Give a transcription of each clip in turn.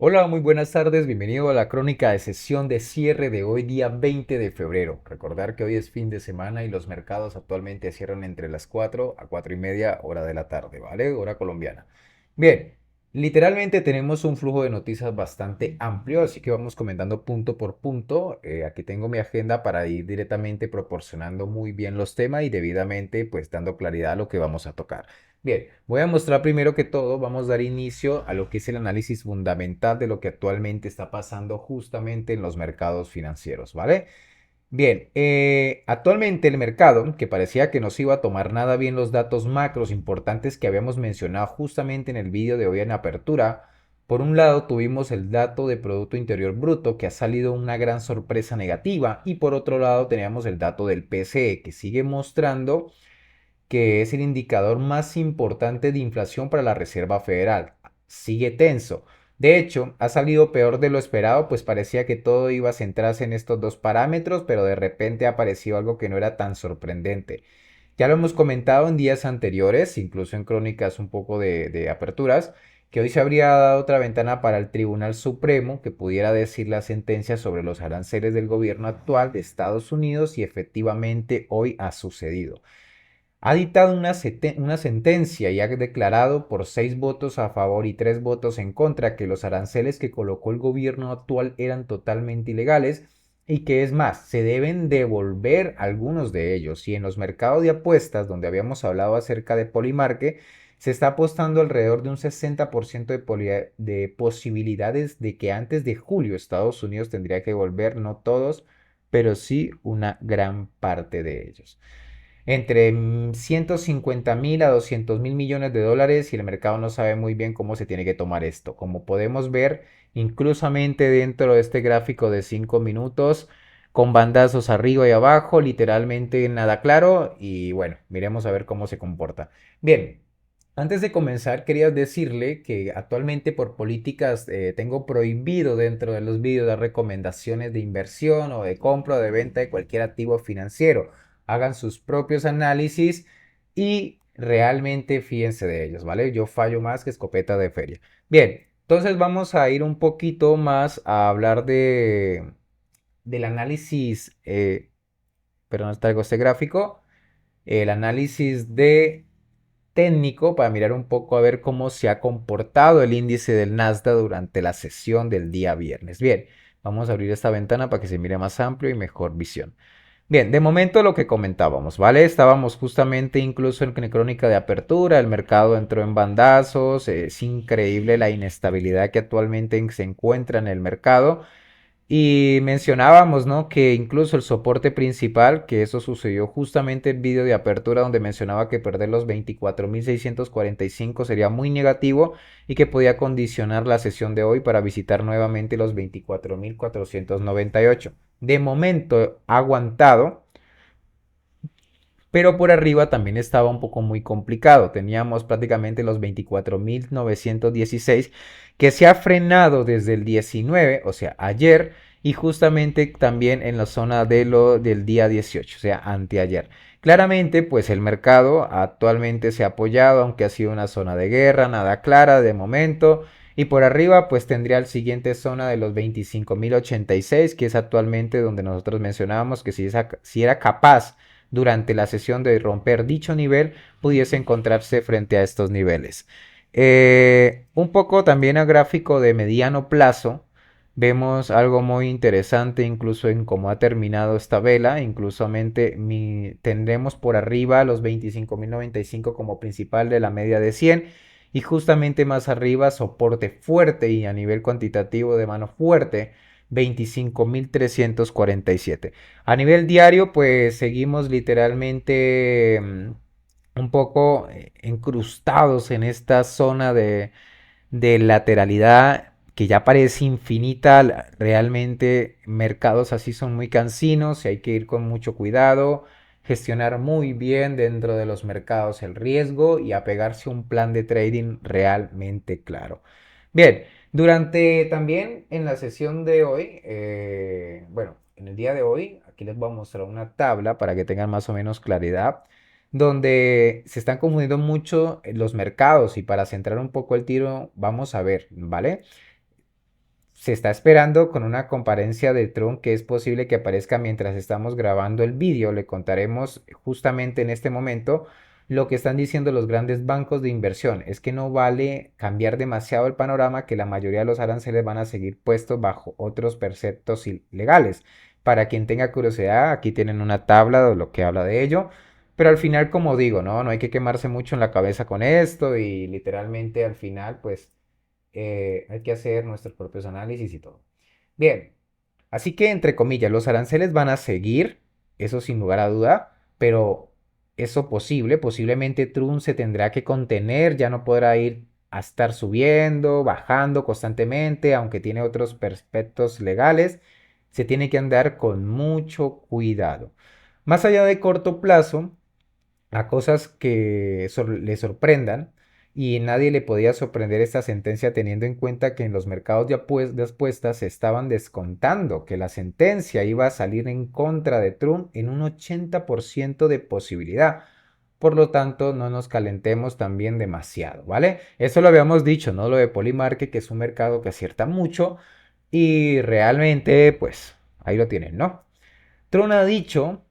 Hola, muy buenas tardes, bienvenido a la crónica de sesión de cierre de hoy día 20 de febrero. Recordar que hoy es fin de semana y los mercados actualmente cierran entre las 4 a 4 y media hora de la tarde, ¿vale? Hora colombiana. Bien, literalmente tenemos un flujo de noticias bastante amplio, así que vamos comentando punto por punto. Aquí tengo mi agenda para ir directamente proporcionando muy bien los temas y debidamente pues dando claridad a lo que vamos a tocar. Bien, voy a mostrar primero que todo, vamos a dar inicio a lo que es el análisis fundamental de lo que actualmente está pasando justamente en los mercados financieros, ¿vale? Bien, actualmente el mercado, que parecía que no se iba a tomar nada bien los datos macros importantes que habíamos mencionado justamente en el vídeo de hoy en apertura, por un lado tuvimos el dato de Producto Interior Bruto que ha salido una gran sorpresa negativa y por otro lado teníamos el dato del PCE que sigue mostrando que es el indicador más importante de inflación para la Reserva Federal. Sigue tenso. De hecho, ha salido peor de lo esperado, pues parecía que todo iba a centrarse en estos dos parámetros, pero de repente apareció algo que no era tan sorprendente. Ya lo hemos comentado en días anteriores, incluso en crónicas un poco de aperturas, que hoy se habría dado otra ventana para el Tribunal Supremo que pudiera decir la sentencia sobre los aranceles del gobierno actual de Estados Unidos y efectivamente hoy ha sucedido. Ha dictado una sentencia y ha declarado por 6 votos a favor y 3 votos en contra que los aranceles que colocó el gobierno actual eran totalmente ilegales y que es más, se deben devolver algunos de ellos. Y en los mercados de apuestas, donde habíamos hablado acerca de Polymarket, se está apostando alrededor de un 60% de posibilidades de que antes de julio Estados Unidos tendría que devolver, no todos, pero sí una gran parte de ellos entre 150.000 a 200.000 millones de dólares y el mercado no sabe muy bien cómo se tiene que tomar esto. Como podemos ver, inclusamente dentro de este gráfico de 5 minutos, con bandazos arriba y abajo, literalmente nada claro y bueno, miremos a ver cómo se comporta. Bien. Antes de comenzar, quería decirle que actualmente por políticas tengo prohibido dentro de los vídeos dar recomendaciones de inversión o de compra o de venta de cualquier activo financiero. Hagan sus propios análisis y realmente fíjense de ellos, ¿vale? Yo fallo más que escopeta de feria. Bien, entonces vamos a ir un poquito más a hablar del análisis, perdón, traigo este gráfico, el análisis de técnico para mirar un poco a ver cómo se ha comportado el índice del Nasdaq durante la sesión del día viernes. Bien, vamos a abrir esta ventana para que se mire más amplio y mejor visión. Bien, de momento lo que comentábamos, ¿vale? Estábamos justamente incluso en crónica de apertura, el mercado entró en bandazos, es increíble la inestabilidad que actualmente se encuentra en el mercado. Y mencionábamos, ¿no? Que incluso el soporte principal, que eso sucedió justamente en el vídeo de apertura donde mencionaba que perder los 24.645 sería muy negativo y que podía condicionar la sesión de hoy para visitar nuevamente los 24.498. De momento ha aguantado, pero por arriba también estaba un poco muy complicado. Teníamos prácticamente los 24.916 que se ha frenado desde el 19, o sea, ayer, y justamente también en la zona del día 18, o sea, anteayer. Claramente, pues el mercado actualmente se ha apoyado, aunque ha sido una zona de guerra, nada clara de momento. Y por arriba, pues tendría la siguiente zona de los 25.086, que es actualmente donde nosotros mencionábamos que si era capaz durante la sesión de romper dicho nivel pudiese encontrarse frente a estos niveles. Un poco también a gráfico de mediano plazo, vemos algo muy interesante incluso en cómo ha terminado esta vela, inclusamente tendremos por arriba los 25.095 como principal de la media de 100 y justamente más arriba soporte fuerte y a nivel cuantitativo de mano fuerte 25.347. A nivel diario, pues seguimos literalmente un poco incrustados en esta zona de lateralidad que ya parece infinita. Realmente mercados así son muy cansinos y hay que ir con mucho cuidado, gestionar muy bien dentro de los mercados el riesgo y apegarse a un plan de trading realmente claro. Bien, durante también en la sesión de hoy, bueno, en el día de hoy, aquí les voy a mostrar una tabla para que tengan más o menos claridad, donde se están confundiendo mucho los mercados y para centrar un poco el tiro, vamos a ver, ¿vale? se está esperando con una comparencia de Trump que es posible que aparezca mientras estamos grabando el vídeo. Le contaremos justamente en este momento lo que están diciendo los grandes bancos de inversión. Es que no vale cambiar demasiado el panorama, que la mayoría de los aranceles van a seguir puestos bajo otros preceptos legales. Para quien tenga curiosidad, aquí tienen una tabla de lo que habla de ello. Pero al final, como digo, no hay que quemarse mucho en la cabeza con esto y literalmente al final, pues hay que hacer nuestros propios análisis y todo. Bien, así que entre comillas, los aranceles van a seguir, eso sin lugar a duda, pero eso posiblemente Trump se tendrá que contener, ya no podrá ir a estar subiendo, bajando constantemente, aunque tiene otros perspectos legales, se tiene que andar con mucho cuidado. Más allá de corto plazo, a cosas que le sorprendan, y nadie le podía sorprender esta sentencia teniendo en cuenta que en los mercados de apuestas se estaban descontando que la sentencia iba a salir en contra de Trump en un 80% de posibilidad. Por lo tanto, no nos calentemos también demasiado, ¿vale? Eso lo habíamos dicho, ¿no? Lo de Polymarket, que es un mercado que acierta mucho y realmente, pues, ahí lo tienen, ¿no? Trump ha dicho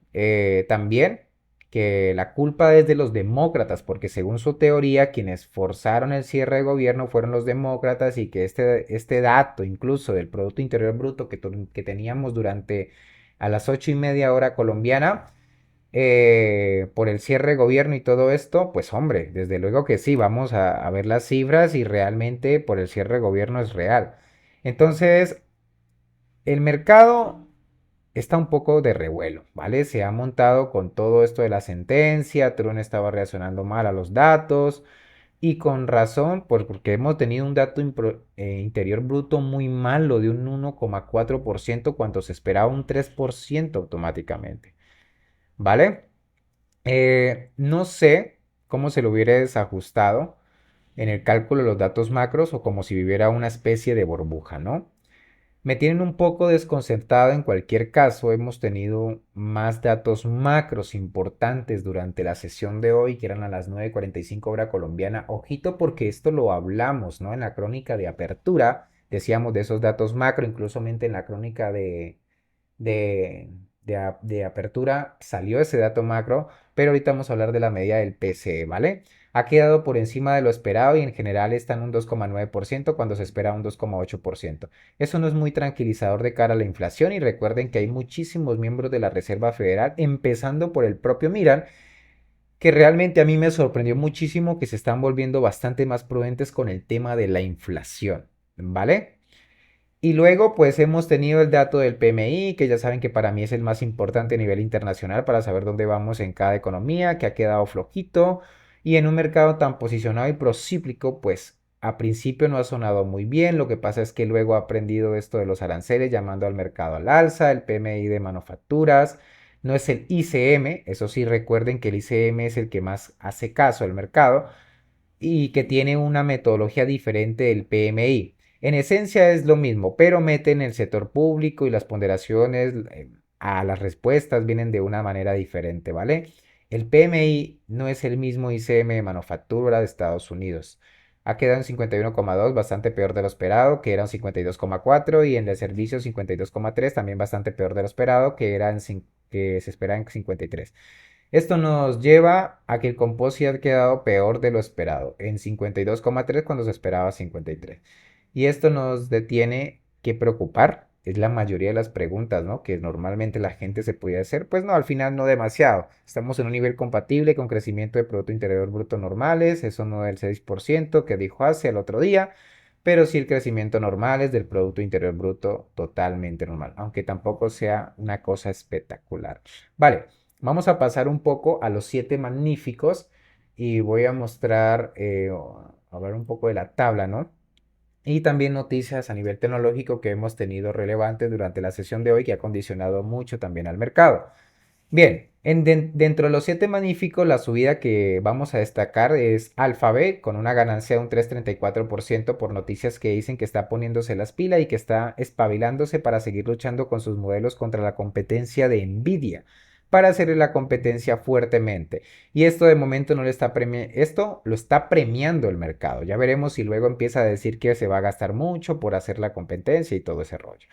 también que la culpa es de los demócratas, porque según su teoría, quienes forzaron el cierre de gobierno fueron los demócratas y que este dato, incluso del Producto Interior Bruto que teníamos durante a las 8:30 hora colombiana, por el cierre de gobierno y todo esto, pues hombre, desde luego que sí, vamos a ver las cifras y realmente por el cierre de gobierno es real. Entonces, el mercado está un poco de revuelo, ¿vale? Se ha montado con todo esto de la sentencia, Trump estaba reaccionando mal a los datos y con razón, pues porque hemos tenido un dato interior bruto muy malo de un 1,4% cuando se esperaba un 3% automáticamente, ¿vale? No sé cómo se lo hubiera desajustado en el cálculo de los datos macros o como si viviera una especie de burbuja, ¿no? Me tienen un poco desconcertado. En cualquier caso, hemos tenido más datos macros importantes durante la sesión de hoy, que eran a las 9:45 hora colombiana. Ojito porque esto lo hablamos, ¿no? En la crónica de apertura decíamos de esos datos macro, incluso en la crónica de, de apertura salió ese dato macro, pero ahorita vamos a hablar de la medida del PCE, ¿vale? Ha quedado por encima de lo esperado y en general está en un 2,9% cuando se espera un 2,8%. Eso no es muy tranquilizador de cara a la inflación y recuerden que hay muchísimos miembros de la Reserva Federal, empezando por el propio Miran, que realmente a mí me sorprendió muchísimo que se están volviendo bastante más prudentes con el tema de la inflación, ¿vale? Y luego, pues hemos tenido el dato del PMI, que ya saben que para mí es el más importante a nivel internacional para saber dónde vamos en cada economía, que ha quedado flojito. Y en un mercado tan posicionado y procíclico, pues a principio no ha sonado muy bien. Lo que pasa es que luego ha aprendido esto de los aranceles, llamando al mercado al alza, el PMI de manufacturas. No es el ICM, eso sí recuerden que el ICM es el que más hace caso al mercado y que tiene una metodología diferente del PMI. En esencia es lo mismo, pero meten el sector público y las ponderaciones a las respuestas vienen de una manera diferente, ¿vale? El PMI no es el mismo ICM de manufactura de Estados Unidos. Ha quedado en 51,2, bastante peor de lo esperado, que era un 52,4, y en el servicio 52,3, también bastante peor de lo esperado, que se espera en 53. Esto nos lleva a que el composite ha quedado peor de lo esperado, en 52,3 cuando se esperaba 53. Y esto nos detiene que preocupar, es la mayoría de las preguntas, ¿no? Que normalmente la gente se podía hacer, pues no, al final no demasiado. Estamos en un nivel compatible con crecimiento de Producto Interior Bruto normales, eso no del 6% que dijo hace el otro día, pero sí el crecimiento normal es del Producto Interior Bruto totalmente normal, aunque tampoco sea una cosa espectacular. Vale. Vamos a pasar un poco a los siete magníficos y voy a mostrar, a ver un poco de la tabla, ¿no? Y también noticias a nivel tecnológico que hemos tenido relevantes durante la sesión de hoy que ha condicionado mucho también al mercado. Bien, dentro de los siete magníficos, la subida que vamos a destacar es Alphabet con una ganancia de un 3,34% por noticias que dicen que está poniéndose las pilas y que está espabilándose para seguir luchando con sus modelos contra la competencia de Nvidia. para hacerle la competencia fuertemente. Y esto de momento no le está esto lo está premiando el mercado. Ya veremos si luego empieza a decir que se va a gastar mucho por hacer la competencia y todo ese rollo.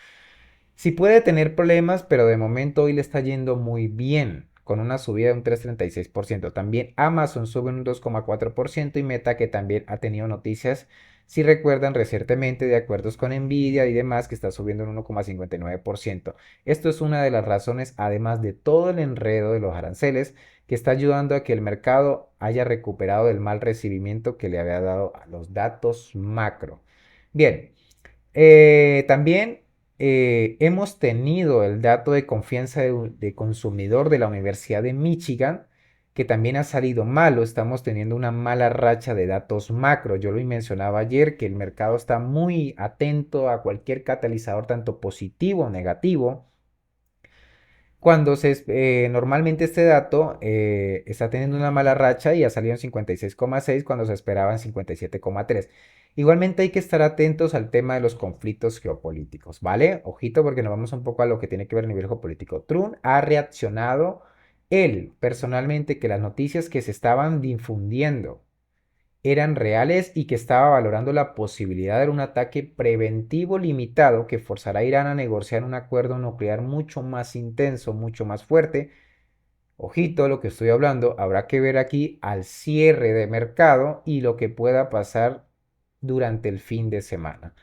Sí puede tener problemas, pero de momento hoy le está yendo muy bien, con una subida de un 3,36%. También Amazon sube un 2,4% y Meta, que también ha tenido noticias, si recuerdan recientemente, de acuerdos con Nvidia y demás, que está subiendo un 1,59%. Esto es una de las razones, además de todo el enredo de los aranceles, que está ayudando a que el mercado haya recuperado el mal recibimiento que le había dado a los datos macro. Bien, también hemos tenido el dato de confianza de consumidor de la Universidad de Michigan, que también ha salido malo. Estamos teniendo una mala racha de datos macro. Yo lo mencionaba ayer, que el mercado está muy atento a cualquier catalizador, tanto positivo o negativo. Cuando normalmente este dato está teniendo una mala racha y ha salido en 56,6 cuando se esperaba en 57,3. Igualmente hay que estar atentos al tema de los conflictos geopolíticos, ¿vale? Ojito porque nos vamos un poco a lo que tiene que ver a nivel geopolítico. Trump ha reaccionado él personalmente que las noticias que se estaban difundiendo eran reales y que estaba valorando la posibilidad de un ataque preventivo limitado que forzará a Irán a negociar un acuerdo nuclear mucho más intenso, mucho más fuerte. Ojito lo que estoy hablando, habrá que ver aquí al cierre de mercado y lo que pueda pasar durante el fin de semana.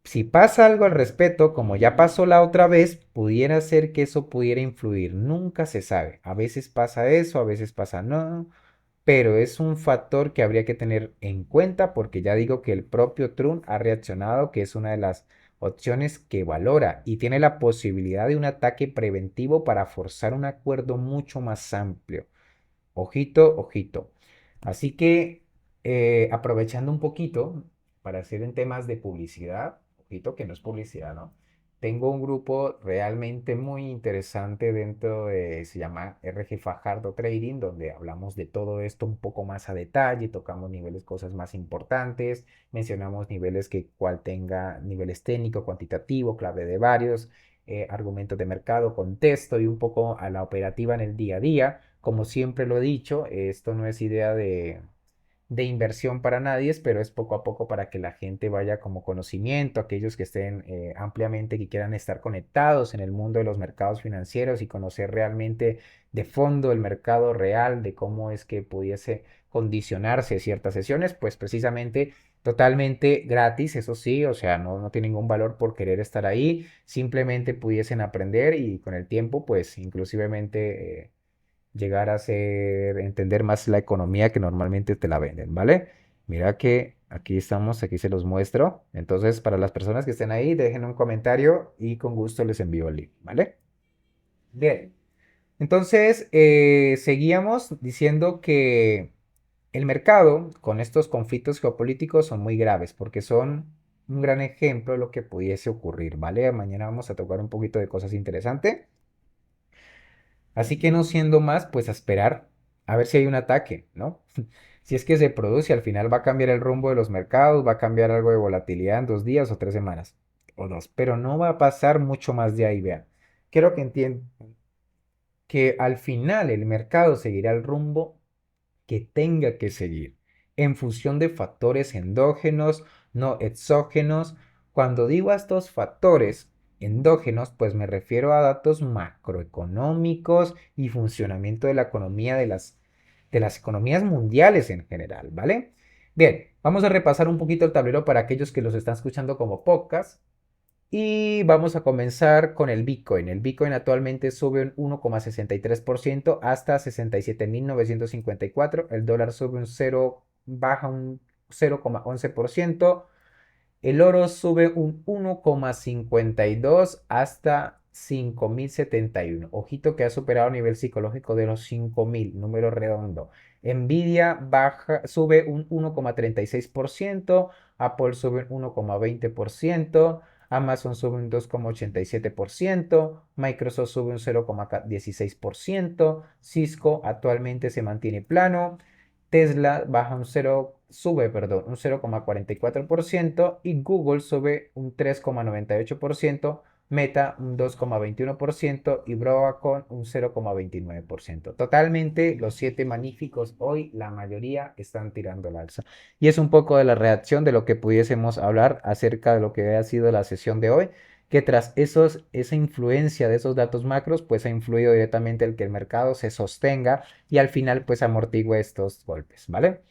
Si pasa algo al respecto, como ya pasó la otra vez, pudiera ser que eso pudiera influir. Nunca se sabe. A veces pasa eso, a veces pasa no, pero es un factor que habría que tener en cuenta porque ya digo que el propio Trump ha reaccionado, que es una de las opciones que valora y tiene la posibilidad de un ataque preventivo para forzar un acuerdo mucho más amplio. Ojito, ojito. Así que aprovechando un poquito para hacer en temas de publicidad, ojito que no es publicidad, ¿no? Tengo un grupo realmente muy interesante dentro de, se llama RG Fajardo Trading, donde hablamos de todo esto un poco más a detalle, tocamos niveles, cosas más importantes, mencionamos niveles que cual tenga niveles técnico, cuantitativo, clave de varios, argumentos de mercado, contexto y un poco a la operativa en el día a día. Como siempre lo he dicho, esto no es idea de inversión para nadie, pero es poco a poco para que la gente vaya como conocimiento, aquellos que estén ampliamente, que quieran estar conectados en el mundo de los mercados financieros y conocer realmente de fondo el mercado real, de cómo es que pudiese condicionarse ciertas sesiones, pues precisamente totalmente gratis, eso sí, o sea, no tiene ningún valor por querer estar ahí, simplemente pudiesen aprender y con el tiempo, pues inclusivemente llegar a ser, entender más la economía que normalmente te la venden, ¿vale? Mira que aquí estamos, aquí se los muestro. Entonces, para las personas que estén ahí, dejen un comentario y con gusto les envío el link, ¿vale? Bien. Entonces, seguíamos diciendo que el mercado con estos conflictos geopolíticos son muy graves porque son un gran ejemplo de lo que pudiese ocurrir, ¿vale? Mañana vamos a tocar un poquito de cosas interesantes. Así que no siendo más, pues a esperar a ver si hay un ataque, ¿no? Si es que se produce, al final va a cambiar el rumbo de los mercados, va a cambiar algo de volatilidad en 2 días o 3 semanas o dos, pero no va a pasar mucho más de ahí, vean. Quiero que entiendan que al final el mercado seguirá el rumbo que tenga que seguir en función de factores endógenos, no exógenos. Cuando digo a estos factores endógenos, pues me refiero a datos macroeconómicos y funcionamiento de la economía de las economías mundiales en general, ¿vale? Bien, vamos a repasar un poquito el tablero para aquellos que los están escuchando como podcast. Y vamos a comenzar con el Bitcoin. El Bitcoin actualmente sube un 1,63% hasta 67.954. El dólar sube un 0, baja un 0,11%. El oro sube un 1,52 hasta 5.071. Ojito que ha superado el nivel psicológico de los 5.000, número redondo. Nvidia sube un 1,36%, Apple sube un 1,20%, Amazon sube un 2,87%, Microsoft sube un 0,16%, Cisco actualmente se mantiene plano, Tesla sube, perdón, un 0,44% y Google sube un 3,98%, Meta un 2,21% y Broadcom un 0,29%. Totalmente, los 7 magníficos hoy, la mayoría están tirando al alza. Y es un poco de la reacción de lo que pudiésemos hablar acerca de lo que ha sido la sesión de hoy, que tras esa influencia de esos datos macros, pues ha influido directamente el que el mercado se sostenga y al final pues amortigue estos golpes, ¿vale?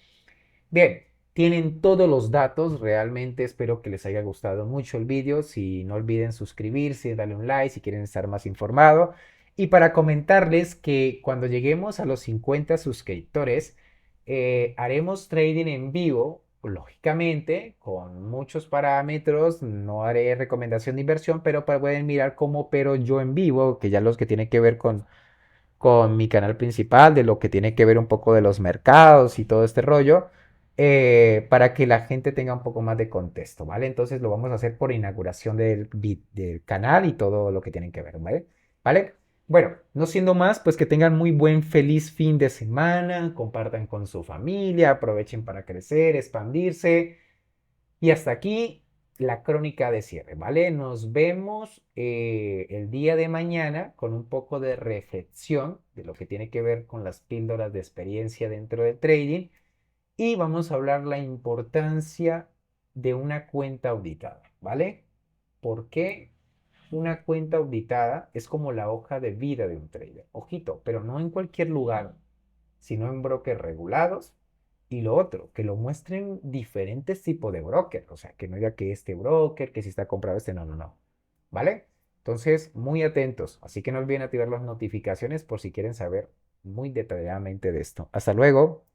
Bien, tienen todos los datos, realmente espero que les haya gustado mucho el vídeo, si no olviden suscribirse, darle un like si quieren estar más informados. Y para comentarles que cuando lleguemos a los 50 suscriptores, haremos trading en vivo, lógicamente, con muchos parámetros, no haré recomendación de inversión, pero pueden mirar cómo opero yo en vivo, que ya los que tienen que ver con mi canal principal, de lo que tiene que ver un poco de los mercados y todo este rollo, para que la gente tenga un poco más de contexto, ¿vale? Entonces lo vamos a hacer por inauguración del canal y todo lo que tienen que ver, ¿vale? ¿Vale? Bueno, no siendo más, pues que tengan muy buen, feliz fin de semana, compartan con su familia, aprovechen para crecer, expandirse. Y hasta aquí la crónica de cierre, ¿vale? Nos vemos el día de mañana con un poco de reflexión de lo que tiene que ver con las píldoras de experiencia dentro del trading y vamos a hablar la importancia de una cuenta auditada, ¿vale? ¿Por qué una cuenta auditada es como la hoja de vida de un trader? Ojito, pero no en cualquier lugar, sino en brokers regulados. Y lo otro, que lo muestren diferentes tipos de broker. O sea, que no diga que este broker, que si está comprado este, no, no, no. ¿Vale? Entonces, muy atentos. Así que no olviden activar las notificaciones por si quieren saber muy detalladamente de esto. Hasta luego.